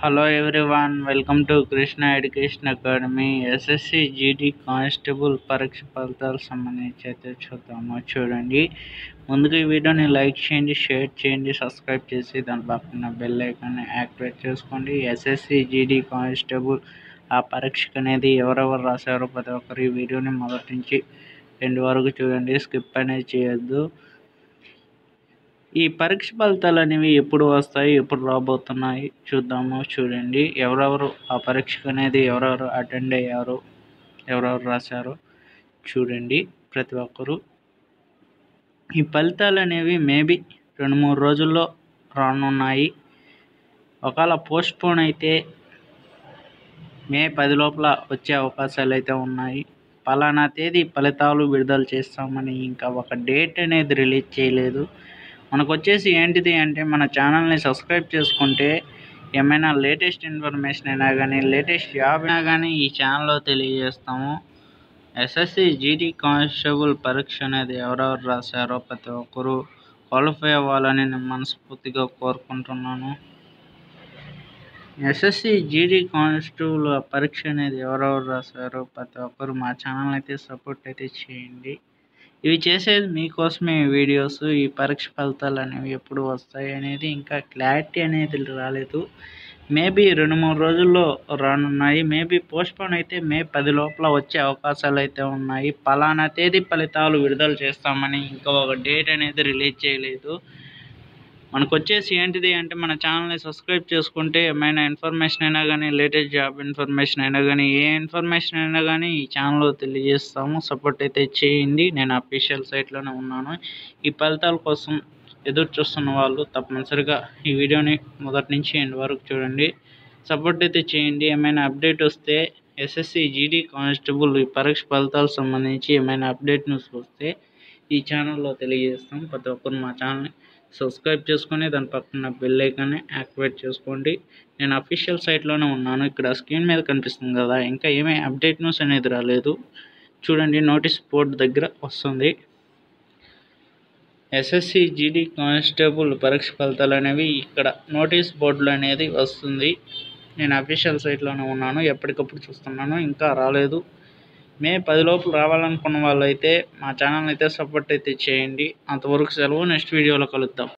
Hello everyone, welcome to Krishna Education Academy. SSC GD constable పరీక్ష ఫలితాలకు సంబంధించి అయితే చూడండి. ముందుగా ఈ వీడియోని లైక్ చేయండి, షేర్ చేయండి, సబ్స్క్రైబ్ చేసి దాని పక్కన బెల్ ఐకాన్ని యాక్టివేట్ చేసుకోండి. SSC GD కానిస్టేబుల్ ఆ పరీక్షకు అనేది ఎవరెవరు రాశారో ప్రతి ఒక్కరు ఈ వీడియోని మొదటి నుంచి ఎండ్ వరకు చూడండి, స్కిప్ అనేది చేయొద్దు. ఈ పరీక్ష ఫలితాలు అనేవి ఎప్పుడు వస్తాయి, ఎప్పుడు రాబోతున్నాయి చూడండి. ఎవరెవరు ఆ పరీక్షకు అనేది ఎవరెవరు అటెండ్ అయ్యారు, ఎవరెవరు రాశారో చూడండి ప్రతి ఒక్కరు. ఈ ఫలితాలు అనేవి మేబీ 2-3 రోజుల్లో రానున్నాయి. ఒకవేళ పోస్ట్పోన్ అయితే మే 10 లోపల వచ్చే అవకాశాలు అయితే ఉన్నాయి. పలానా తేదీ ఫలితాలు విడుదల చేస్తామని ఇంకా ఒక డేట్ అనేది రిలీజ్ చేయలేదు. మనకు వచ్చేసి ఏంటిది అంటే మన ఛానల్ని సబ్స్క్రైబ్ చేసుకుంటే ఏమైనా లేటెస్ట్ ఇన్ఫర్మేషన్ అయినా కానీ, లేటెస్ట్ జాబ్ అయినా కానీ ఈ ఛానల్లో తెలియజేస్తాము. SSC GD కానిస్టేబుల్ పరీక్ష అనేది ఎవరెవరు రాశారో ప్రతి ఒక్కరూ క్వాలిఫై అవ్వాలని నేను మనస్ఫూర్తిగా కోరుకుంటున్నాను. SSC GD కానిస్టేబుల్ పరీక్ష అనేది ఎవరెవరు రాశారో ప్రతి ఒక్కరు మా ఛానల్ అయితే సపోర్ట్ అయితే చేయండి. ఇవి చేసేది మీకోసమే వీడియోస్. ఈ పరీక్ష ఫలితాలు అనేవి ఎప్పుడు వస్తాయి అనేది ఇంకా క్లారిటీ అనేది రాలేదు. మేబీ 2-3 రోజుల్లో రానున్నాయి. మేబీ పోస్ట్పోన్ అయితే మే 10 లోపల వచ్చే అవకాశాలు అయితే ఉన్నాయి. పలానా తేదీ ఫలితాలు విడుదల చేస్తామని ఇంకా ఒక డేట్ అనేది రిలీజ్ చేయలేదు. మనకు వచ్చేసి ఏంటిది అంటే మన ఛానల్ని సబ్స్క్రైబ్ చేసుకుంటే ఏమైనా ఇన్ఫర్మేషన్ అయినా కానీ, లేటెస్ట్ జాబ్ ఇన్ఫర్మేషన్ అయినా కానీ, ఏ ఇన్ఫర్మేషన్ అయినా కానీ ఈ ఛానల్లో తెలియజేస్తాము. సపోర్ట్ అయితే చేయండి. నేను అఫీషియల్ సైట్లోనే ఉన్నాను. ఈ ఫలితాల కోసం ఎదురు చూస్తున్న వాళ్ళు తప్పనిసరిగా ఈ వీడియోని మొదటి నుంచి ఎండ్ వరకు చూడండి, సపోర్ట్ అయితే చేయండి. ఏమైనా అప్డేట్ వస్తే SSC GD కానిస్టేబుల్ ఈ పరీక్ష ఫలితాలకు సంబంధించి ఏమైనా అప్డేట్ న్యూస్ వస్తే ఈ ఛానల్లో తెలియజేస్తాం. ప్రతి ఒక్కరు మా ఛానల్ని సబ్స్క్రైబ్ చేసుకొని దాని పక్కన బెల్ ఐకాన్ని యాక్టివేట్ చేసుకోండి. నేను అఫీషియల్ సైట్లోనే ఉన్నాను. ఇక్కడ స్క్రీన్ మీద కనిపిస్తుంది కదా, ఇంకా ఏమీ అప్డేట్ న్యూస్ అనేది రాలేదు. చూడండి, నోటీస్ బోర్డు దగ్గర వస్తుంది. SSC GD కానిస్టేబుల్ పరీక్ష ఫలితాలు అనేవి ఇక్కడ నోటీస్ బోర్డులో అనేది వస్తుంది. నేను అఫీషియల్ సైట్లోనే ఉన్నాను, ఎప్పటికప్పుడు చూస్తున్నాను. ఇంకా రాలేదు. మే 10 లోపల రావాలనుకున్న వాళ్ళు అయితే మా ఛానల్ అయితే సపోర్ట్ అయితే చేయండి. అంతవరకు సెలవు. నెక్స్ట్ వీడియోలో కలుద్దాం.